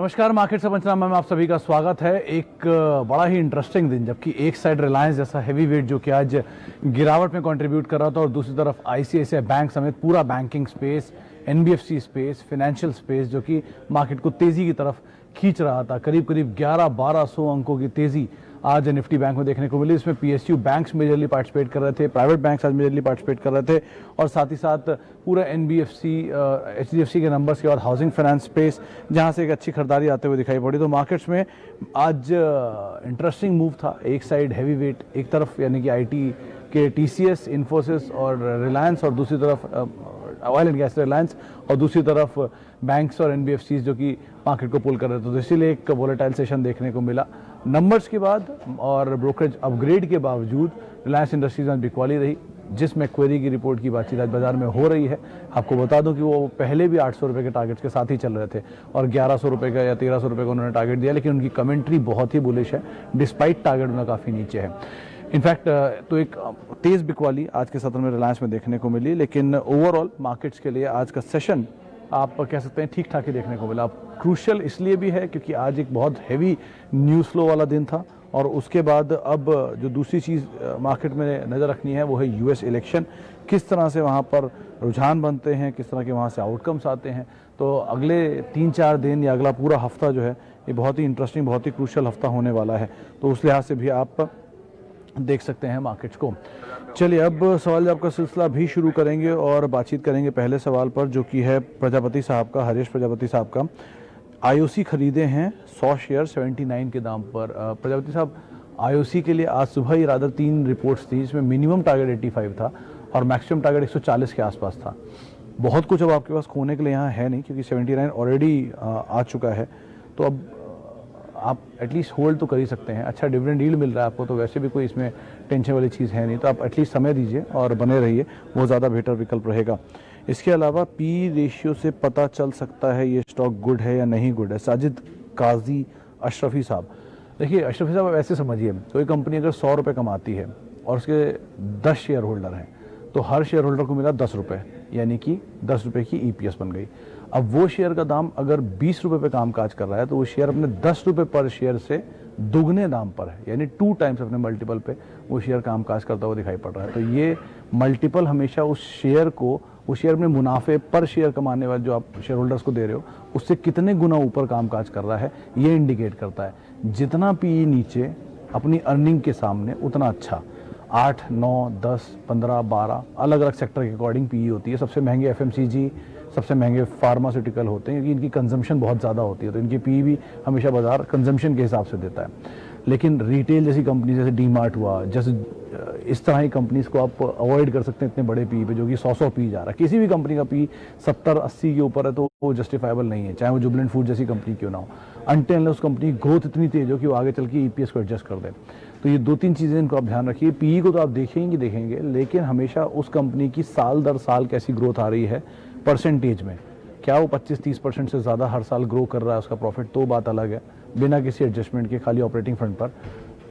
नमस्कार, मार्केट से पंचनामा में आप सभी का स्वागत है। एक बड़ा ही इंटरेस्टिंग दिन, जबकि एक साइड रिलायंस जैसा हैवी वेट जो कि आज गिरावट में कंट्रीब्यूट कर रहा था और दूसरी तरफ आईसीआईसीआई बैंक समेत पूरा banking space, NBFC space, financial space जो कि मार्केट को तेजी की तरफ खींच रहा था। करीब करीब 1100-1200 अंकों की तेजी आज निफ्टी बैंक में देखने को मिली। इसमें पीएसयू बैंक्स मेजरली पार्टिसिपेट कर रहे थे, प्राइवेट बैंक्स आज मेजरली पार्टिसिपेट कर रहे थे और साथ ही साथ पूरा एनबीएफसी, एचडीएफसी के नंबर्स के बाद हाउसिंग फाइनेंस स्पेस जहां से एक अच्छी खरीदारी आते हुए दिखाई पड़ी। तो मार्केट्स में आज इंटरेस्टिंग मूव था। एक साइड हैवी वेट, एक तरफ यानी कि आईटी के टीसीएस, इन्फोसिस और रिलायंस, और दूसरी तरफ ऑयल एंड गैस रिलायंस, और दूसरी तरफ बैंक्स और एनबीएफसी जो कि मार्केट को पुल कर रहे थे। तो इसीलिए एक वोलेटाइल सेशन देखने को मिला। नंबर्स के बाद और ब्रोकरेज अपग्रेड के बावजूद रिलायंस इंडस्ट्रीज आज बिकवाली रही। जिस मैक्वेरी की रिपोर्ट की बातचीत आज बाजार में हो रही है, आपको बता दूं कि वो पहले भी 800 रुपये के टारगेट्स के साथ ही चल रहे थे और 1100 रुपये का या 1300 रुपये का उन्होंने टारगेट दिया, लेकिन उनकी कमेंट्री बहुत ही बुलिश है, डिस्पाइट टारगेट उनका काफ़ी नीचे है। इनफैक्ट तो एक तेज बिकवाली आज के सत्र में रिलायंस में देखने को मिली, लेकिन ओवरऑल मार्केट्स के लिए आज का सेशन आप कह सकते हैं ठीक ठाक ही देखने को मिला। क्रूशियल इसलिए भी है क्योंकि आज एक बहुत हैवी न्यूज़ फ्लो वाला दिन था और उसके बाद अब जो दूसरी चीज़ मार्केट में नज़र रखनी है वो है यूएस इलेक्शन। किस तरह से वहाँ पर रुझान बनते हैं, किस तरह के वहाँ से आउटकम्स आते हैं। तो अगले 3-4 दिन या अगला पूरा हफ्ता जो है ये बहुत ही इंटरेस्टिंग, बहुत ही क्रूशियल हफ्ता होने वाला है। तो उस लिहाज से भी आप देख सकते हैं मार्केट्स को। चलिए अब सवाल जवाब का सिलसिला भी शुरू करेंगे और बातचीत करेंगे पहले सवाल पर, जो कि है प्रजापति साहब का, हरीश प्रजापति साहब का। आईओसी खरीदे हैं 100 शेयर 79 के दाम पर। प्रजापति साहब, आईओसी के लिए आज सुबह ही रादर 3 रिपोर्ट्स थी जिसमें मिनिमम टारगेट 85 था और मैक्सिमम टारगेट 140 के आसपास था। बहुत कुछ अब आपके पास खोने के लिए यहाँ है नहीं क्योंकि 79 ऑलरेडी आ चुका है। तो अब आप एटलीस्ट होल्ड तो कर ही सकते हैं। अच्छा डिविडेंड यील्ड मिल रहा है आपको, तो वैसे भी कोई इसमें टेंशन वाली चीज़ है नहीं। तो आप एटलीस्ट समय दीजिए और बने रहिए, वो ज़्यादा बेहतर विकल्प रहेगा। इसके अलावा पी रेशियो से पता चल सकता है ये स्टॉक गुड है या नहीं गुड है। साजिद काजी अशरफी साहब, देखिए अशरफी साहब ऐसे समझिए, कोई कंपनी अगर 100 रुपये कमाती है और उसके 10 शेयर होल्डर हैं तो हर शेयर होल्डर को मिला 10 रुपये, यानी कि 10 रुपये की ईपीएस बन गई। अब वो शेयर का दाम अगर 20 रुपये पे कामकाज कर रहा है तो वो शेयर अपने 10 रुपये पर शेयर से दुगने दाम पर है, यानी 2 टाइम्स अपने मल्टीपल पे वो शेयर कामकाज करता हुआ दिखाई पड़ रहा है। तो ये मल्टीपल हमेशा उस शेयर को, उस शेयर में मुनाफे पर शेयर कमाने वाले जो आप शेयर होल्डर्स को दे रहे हो उससे कितने गुना ऊपर कामकाज कर रहा है ये इंडिकेट करता है। जितना पी नीचे अपनी अर्निंग के सामने उतना अच्छा। 8, 9, 10, 15, 12 अलग अलग सेक्टर के अकॉर्डिंग पी होती है। सबसे महंगे एफएमसीजी, सबसे महंगे फार्मास्यूटिकल होते हैं क्योंकि इनकी कंजम्पशन बहुत ज़्यादा होती है, तो इनकी पी भी हमेशा बाजार कंजम्पशन के हिसाब से देता है। लेकिन रिटेल जैसी कंपनी जैसे डीमार्ट हुआ, जैसे इस तरह की कंपनीज को आप अवॉइड कर सकते हैं इतने बड़े पी पे, जो कि 100 पी जा रहा है। किसी भी कंपनी का पी 70-80 के ऊपर है तो वो जस्टिफाइबल नहीं है, चाहे वो जुबिलेंट फूड जैसी कंपनी क्यों ना हो, अनटिल उस कंपनी की ग्रोथ इतनी तेज हो कि वो आगे चल के ईपीएस को एडजस्ट कर दे। तो ये 2-3 चीज़ें इनको आप ध्यान रखिए। पी को तो आप देखेंगे, लेकिन हमेशा उस कंपनी की साल दर साल कैसी ग्रोथ आ रही है परसेंटेज में। क्या वो 25-30% से ज़्यादा हर साल ग्रो कर रहा है उसका प्रॉफिट, तो बात अलग है, बिना किसी एडजस्टमेंट के खाली ऑपरेटिंग फ्रंट पर,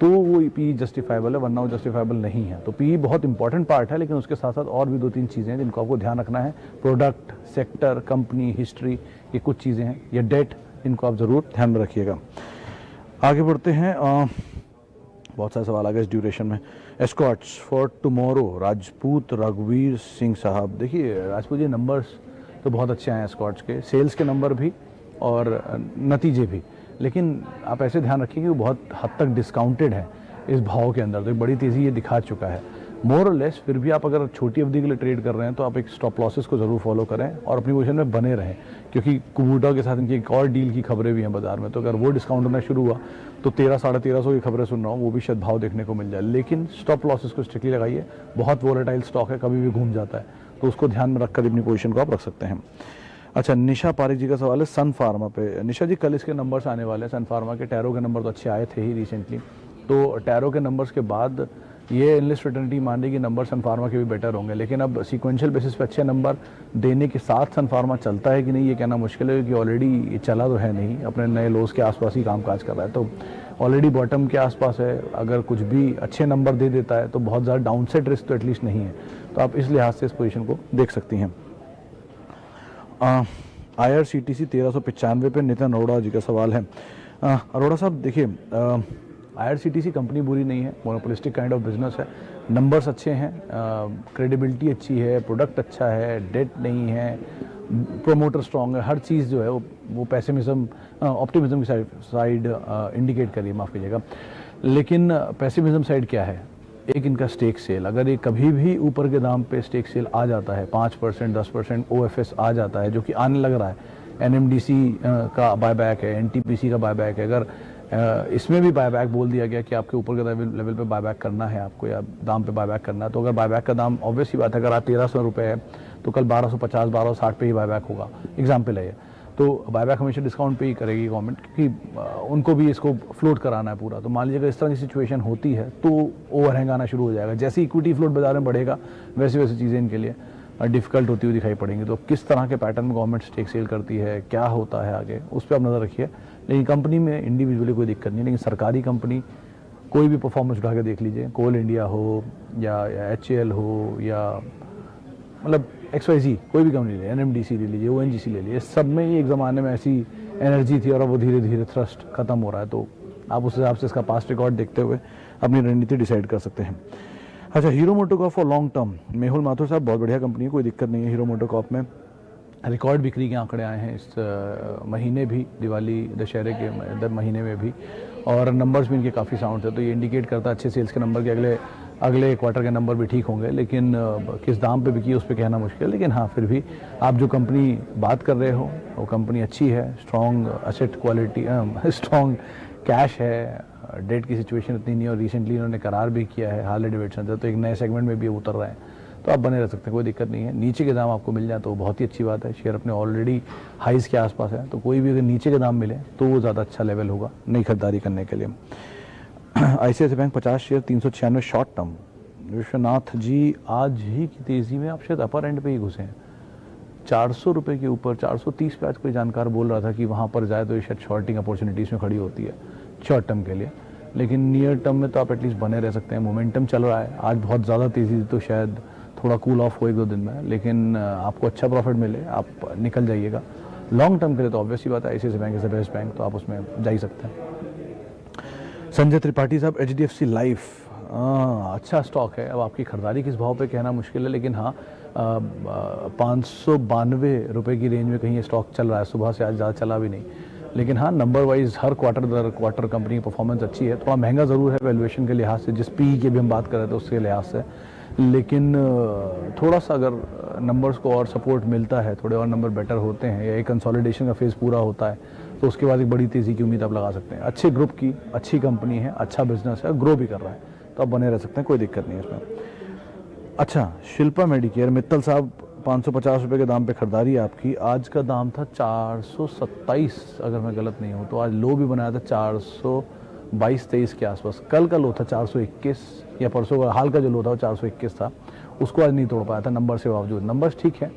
तो वो पी जस्टिफाइबल है, वरना वो जस्टिफाइबल नहीं है। तो पी बहुत इंपॉर्टेंट पार्ट है, लेकिन उसके साथ साथ और भी 2-3 चीज़ें हैं जिनको आपको ध्यान रखना है। प्रोडक्ट, सेक्टर, कंपनी हिस्ट्री, ये कुछ चीज़ें हैं, ये डेट, इनको आप ज़रूर ध्यान में रखिएगा। आगे बढ़ते हैं। बहुत सारे सवाल आ गए इस ड्यूरेशन में। एस्कॉट्स फॉर टुमारो, राजपूत रघुवीर सिंह साहब। देखिए राजपूत जी, नंबर्स तो बहुत अच्छे आए हैं स्कॉट्स के, सेल्स के नंबर भी और नतीजे भी, लेकिन आप ऐसे ध्यान रखिए कि वो बहुत हद तक डिस्काउंटेड है इस भाव के अंदर। तो बड़ी तेज़ी ये दिखा चुका है मोर और लेस। फिर भी आप अगर छोटी अवधि के लिए ट्रेड कर रहे हैं तो आप एक स्टॉप लॉसेस को ज़रूर फॉलो करें और अपनी पोजीशन में बने रहें, क्योंकि कुबूटा के साथ इनकी एक और डील की खबरें भी हैं बाजार में। तो अगर वो डिस्काउंट होना शुरू हुआ तो 1300-1350 की खबरें सुन रहा हूँ, वो भी शायद भाव देखने को मिल जाए। लेकिन स्टॉप लॉसेस को स्ट्रिक्टली लगाइए, बहुत वोलेटाइल स्टॉक है, कभी भी घूम जाता है, तो उसको ध्यान में रखकर अपनी पोजीशन को आप रख सकते हैं। अच्छा, निशा पारिक जी का सवाल है सन फार्मा पे। निशा जी, कल इसके नंबर्स आने वाले हैं सन फार्मा के। टैरो के नंबर तो अच्छे आए थे ही रिसेंटली, तो टैरो के नंबर्स के बाद ये एनालिस्ट फ्रेटर्निटी मान रही कि नंबर सन फार्मा के भी बेटर होंगे। लेकिन अब सीक्वेंशियल बेसिस पे अच्छे नंबर देने के साथ सन फार्मा चलता है कि नहीं ये कहना मुश्किल है, क्योंकि ऑलरेडी चला तो है नहीं, अपने नए लोज के आसपास ही कामकाज कर रहा है, तो ऑलरेडी बॉटम के आसपास है। अगर कुछ भी अच्छे नंबर दे देता है तो बहुत ज़्यादा डाउनसाइड रिस्क तो एटलीस्ट नहीं है। तो आप इस लिहाज से इस पोजीशन को देख सकती हैं। IRCTC 1395 पे नितिन अरोड़ा जी का सवाल है। अरोड़ा साहब देखिए, IRCTC कंपनी बुरी नहीं है, मोनोपोलिस्टिक काइंड ऑफ बिजनेस है, नंबर्स अच्छे हैं, क्रेडिबिलिटी अच्छी है, प्रोडक्ट अच्छा है, डेट नहीं है, प्रोमोटर स्ट्रॉन्ग है, हर चीज़ जो है वो पेसिमिज्म ऑप्टिमिज्म की साइड इंडिकेट करिए, माफ़ कीजिएगा। लेकिन पेसिमिज्म साइड क्या है? एक इनका स्टेक सेल, अगर ये कभी भी ऊपर के दाम पे स्टेक सेल आ जाता है, 5% 10% OFS आ जाता है, जो कि आने लग रहा है, NMDC का बायबैक है, NTPC का बायबैक है, अगर इसमें भी बायबैक बोल दिया गया कि आपके ऊपर के लेवल पे बायबैक करना है आपको, या दाम पे बायबैक करना है, तो अगर बायबैक का दाम ऑब्वियस ही बात है, अगर आज 1300 रुपये है तो कल 1250 1260 पे ही बायबैक होगा, एग्जाम्पल है ये। तो बायबैक हमेशा डिस्काउंट पे ही करेगी गवर्नमेंट, क्योंकि उनको भी इसको फ्लोट कराना है पूरा। तो मान लीजिए अगर इस तरह की सिचुएशन होती है तो ओवरहैंग आना शुरू हो जाएगा। जैसे इक्विटी फ्लोट बाजार में बढ़ेगा वैसे वैसे चीज़ें इनके लिए डिफिकल्ट होती हुई दिखाई पड़ेंगी। तो किस तरह के पैटर्न में गवर्नमेंट स्टेक सेल करती है, क्या होता है आगे, उस पर आप नज़र रखिए। लेकिन कंपनी में इंडिविजुअली कोई दिक्कत नहीं, लेकिन सरकारी कंपनी कोई भी परफॉर्मेंस उठा के देख लीजिए, कोल इंडिया हो या HAL हो या मतलब XYZ कोई भी कंपनी ले, NMDC ले लीजिए, ONGC ले लीजिए, सब में ही एक ज़माने में ऐसी एनर्जी थी और वो धीरे धीरे थ्रस्ट खत्म हो रहा है। तो आप उस हिसाब से इसका पास्ट रिकॉर्ड देखते हुए अपनी रणनीति डिसाइड कर सकते हैं। अच्छा, hero MotoCorp for long term, Mehul Mathur साहब, बहुत बढ़िया कंपनी है, कोई दिक्कत नहीं है। हीरो मोटोकॉर्प में रिकॉर्ड बिक्री के आंकड़े आए हैं इस महीने भी, दिवाली दशहरे के महीने में भी, और नंबर्स भी इनके काफ़ी साउंड थे। तो ये इंडिकेट करता है अच्छे सेल्स के नंबर के अगले क्वार्टर के नंबर भी ठीक होंगे। लेकिन किस दाम पे बिकी उस पर कहना मुश्किल, लेकिन हाँ फिर भी आप जो कंपनी बात कर रहे हो वो कंपनी अच्छी है, strong asset quality, strong cash है, डेट की सिचुएशन इतनी नहीं, और रिसेंटली इन्होंने करार भी किया है हार्ले डेविडसन से, तो एक नए सेगमेंट में भी उतर रहे हैं, तो आप बने रह सकते हैं, कोई दिक्कत नहीं है। नीचे के दाम आपको मिल जाए तो बहुत ही अच्छी बात है, शेयर अपने ऑलरेडी हाइज के आसपास है, तो कोई भी अगर नीचे के दाम मिले तो वो ज़्यादा अच्छा लेवल होगा नई खरीदारी करने के लिए। ICICI bank 50 share 396 short term. Vishwanath ji, आज ही की तेज़ी में आप शायद अपर एंड पे ही घुसे हैं, 400 रुपये के ऊपर 430 पे आज कोई जानकार बोल रहा था कि वहाँ पर जाए तो ये शायद शॉर्टिंग अपॉर्चुनिटीज़ में खड़ी होती है शॉर्ट टर्म के लिए। लेकिन नियर टर्म में तो आप एटलीस्ट बने रह सकते हैं, मोमेंटम चल रहा है, आज बहुत ज़्यादा तेज़ी थी तो शायद थोड़ा कूल ऑफ हो 1-2 दिन में, लेकिन आपको अच्छा प्रॉफिट मिले आप निकल जाइएगा। लॉन्ग टर्म के लिए तो ऑब्वियसली बात है, ICICI bank is the best bank, तो आप उसमें जा ही सकते हैं। संजय त्रिपाठी साहब, HDFC लाइफ, अच्छा स्टॉक है। अब आपकी खरीदारी किस भाव पे कहना मुश्किल है, लेकिन हाँ 592 रुपये की रेंज में कहीं ये स्टॉक चल रहा है, सुबह से आज ज़्यादा चला भी नहीं। लेकिन हाँ नंबर वाइज हर क्वार्टर दर क्वार्टर कंपनी की परफॉर्मेंस अच्छी है, थोड़ा महंगा ज़रूर है वैल्यूएशन के लिहाज से, जिस PE की भी हम बात कर रहे थे उसके लिहाज से, लेकिन थोड़ा सा अगर नंबर्स को और सपोर्ट मिलता है, थोड़े और नंबर बेटर होते हैं, या एक कंसोलिडेशन का फेज़ पूरा होता है, तो उसके बाद एक बड़ी तेज़ी की उम्मीद आप लगा सकते हैं। अच्छे ग्रुप की अच्छी कंपनी है, अच्छा बिजनेस है, ग्रो भी कर रहा है, तो आप बने रह सकते हैं, कोई दिक्कत नहीं है इसमें। अच्छा, शिल्पा मेडिकेयर, मित्तल साहब, 550 रुपये के दाम पे खरीदारी आपकी, आज का दाम था 427 अगर मैं गलत नहीं हूँ, तो आज लो भी बनाया था 422-23 के आसपास। कल का लो था 421, या परसों का हाल का जो लो था वो 421 था, उसको आज नहीं तोड़ पाया था नंबर से बावजूद। नंबर्स ठीक है,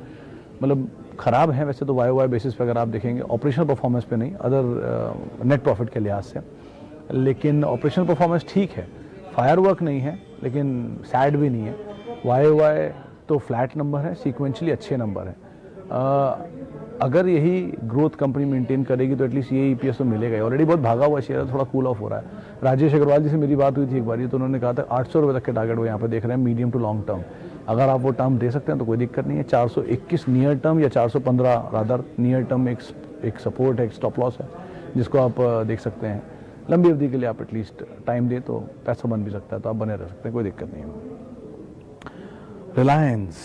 मतलब ख़राब है वैसे तो YOY बेसिस पे अगर आप देखेंगे, ऑपरेशनल परफॉर्मेंस पे नहीं, अदर नेट प्रॉफिट के लिहाज से, लेकिन ऑपरेशनल परफॉर्मेंस ठीक है, फायरवर्क नहीं है लेकिन सैड भी नहीं है। YOY तो फ्लैट नंबर है, सीक्वेंशली अच्छे नंबर है। अगर यही ग्रोथ कंपनी मेंटेन करेगी तो एटलीस्ट ये EPS तो मिलेगा ही। ऑलरेडी बहुत भागा हुआ शेयर है, थोड़ा कूल ऑफ हो रहा है। राजेश अग्रवाल जी से मेरी बात हुई थी एक बार, तो उन्होंने कहा था 800 रुपये तक के टारगेट वो यहाँ पे देख रहे हैं मीडियम टू लॉन्ग टर्म। अगर आप वो टर्म दे सकते हैं तो कोई दिक्कत नहीं है। 421 नियर टर्म या 415 रादर नियर टर्म एक सपोर्ट है, एक स्टॉप लॉस है, जिसको आप देख सकते हैं। लंबी अवधि के लिए आप एटलीस्ट टाइम दें तो पैसा बन भी सकता है, तो आप बने रह सकते हैं, कोई दिक्कत नहीं है। रिलायंस,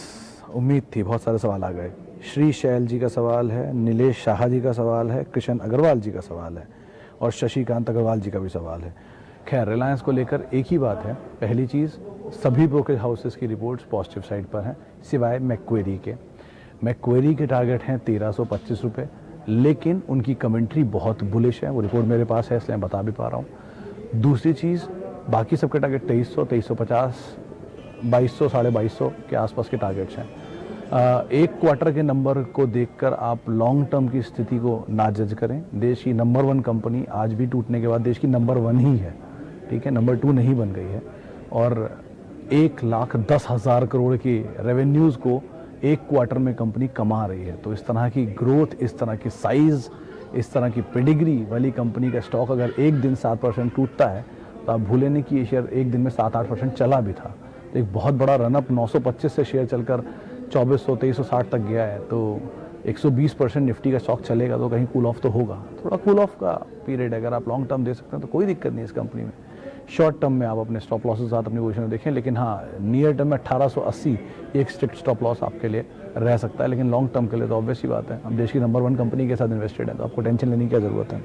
उम्मीद थी, बहुत सारे सवाल आ गए। श्री शैल जी का सवाल है, नीलेश शाह जी का सवाल है, कृष्ण अग्रवाल जी का सवाल है, और शशिकांत अग्रवाल जी का भी सवाल है। खैर, रिलायंस को लेकर एक ही बात है, पहली चीज़ सभी ब्रोकरेज हाउसेस की रिपोर्ट्स पॉजिटिव साइड पर हैं, सिवाय मैक्वेरी के। मैक्वेरी के टारगेट हैं 1325 रुपये, लेकिन उनकी कमेंट्री बहुत बुलिश है, वो रिपोर्ट मेरे पास है इसलिए मैं बता भी पा रहा हूँ। दूसरी चीज़, बाकी सबके टारगेट 2300, 2350, 2200, 2250 के आसपास के टारगेट्स हैं। एक क्वार्टर के नंबर को देखकर आप लॉन्ग टर्म की स्थिति को ना जज करें। देश की नंबर 1 कंपनी आज भी टूटने के बाद देश की नंबर 1 ही है, ठीक है, नंबर 2 नहीं बन गई है, और 1,10,000 करोड़ की रेवेन्यूज़ को एक क्वार्टर में कंपनी कमा रही है। तो इस तरह की ग्रोथ, इस तरह की साइज़, इस तरह की पेडिग्री वाली कंपनी का स्टॉक अगर एक दिन 7% टूटता है तो आप भूलें नहीं कि ये शेयर एक दिन में 7-8% चला भी था। तो एक बहुत बड़ा रनअप 925 से शेयर चलकर 2400-2360 तक गया है। तो 120% निफ्टी का स्टॉक चलेगा तो कहीं कूल ऑफ तो होगा। थोड़ा कूल ऑफ का पीरियड, अगर आप लॉन्ग टर्म दे सकते हैं तो कोई दिक्कत नहीं इस कंपनी में। शॉर्ट टर्म में आप अपने स्टॉप लॉस के साथ अपनी पोजीशन में देखें, लेकिन हाँ, नियर टर्म में 1880 एक स्ट्रिक्ट स्टॉप लॉस आपके लिए रह सकता है। लेकिन लॉन्ग टर्म के लिए तो ऑब्वियस ही बात है, हम देश की नंबर 1 कंपनी के साथ इन्वेस्टेड है तो आपको टेंशन लेने की क्या ज़रूरत है।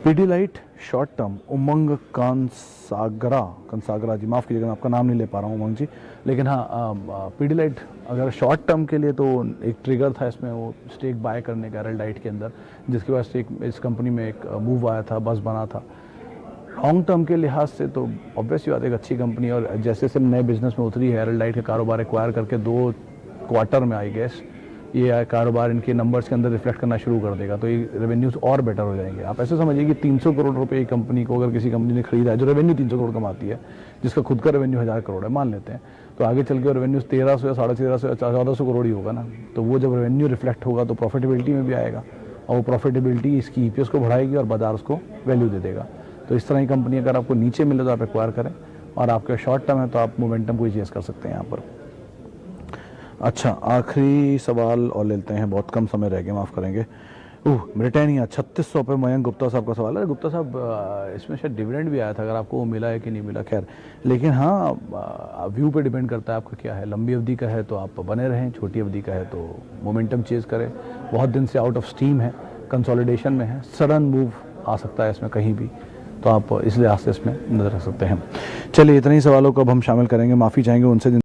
पीडीलाइट शॉर्ट टर्म, उमंग कंसागरा जी, माफ़ कीजिएगा मैं आपका नाम नहीं ले पा रहा हूँ उमंग जी, लेकिन हाँ पीडीलाइट अगर शॉर्ट टर्म के लिए तो एक ट्रिगर था इसमें, वो स्टेक बाय करने का एरलडाइट के अंदर, जिसके बाद स्टेक इस कंपनी में एक मूव आया था, बस बना था। लॉन्ग टर्म के लिहाज से तो ऑब्वियसली बात एक अच्छी कंपनी, और जैसे से नए बिजनेस में उतरी है, एरलडाइट का कारोबार एक्वायर करके 2 क्वार्टर में आई गेस ये कारोबार इनके नंबर्स के अंदर रिफ्लेक्ट करना शुरू कर देगा, तो ये रेवेन्यूज और बेटर हो जाएंगे। आप ऐसे समझिए कि 300 करोड़ रुपए की कंपनी को अगर किसी कंपनी ने खरीदा है जो रेवेन्यू 300 करोड़ कमाती है, जिसका खुद का रेवेन्यू 1000 करोड़ है मान लेते हैं, तो आगे चल के रेवेन्यूज 1300 या 1350 या 1400 करोड़ ही होगा ना। तो वो जब रेवेन्यू रिफ्लेक्ट होगा तो प्रॉफिटेबिलिटी में भी आएगा, और वो प्रॉफिटेबिलिटी इसकी ईपीएस को बढ़ाएगी और बाजार उसको वैल्यू दे देगा। तो इस तरह की कंपनी अगर आपको नीचे मिले तो आप एक्वायर करें, और आपका शॉर्ट टर्म है तो आप मोमेंटम को चेस कर सकते हैं यहाँ पर। अच्छा, आखिरी सवाल और लेते हैं, बहुत कम समय रह गया, माफ़ करेंगे। ब्रिटानिया 3600 पे मयंक गुप्ता साहब का सवाल है। गुप्ता साहब इसमें शायद डिविडेंड भी आया था, अगर आपको वो मिला है कि नहीं मिला, खैर, लेकिन हाँ व्यू पे डिपेंड करता है आपका क्या है। लंबी अवधि का है तो आप बने रहें, छोटी अवधि का है तो मोमेंटम चेज करें। बहुत दिन से आउट ऑफ स्टीम है, कंसोलिडेशन में है, सडन मूव आ सकता है इसमें कहीं भी, तो आप इस लिहाज से इसमें नजर रख सकते हैं। चलिए, इतने ही सवालों को अब हम शामिल करेंगे, माफ़ी चाहेंगे उनसे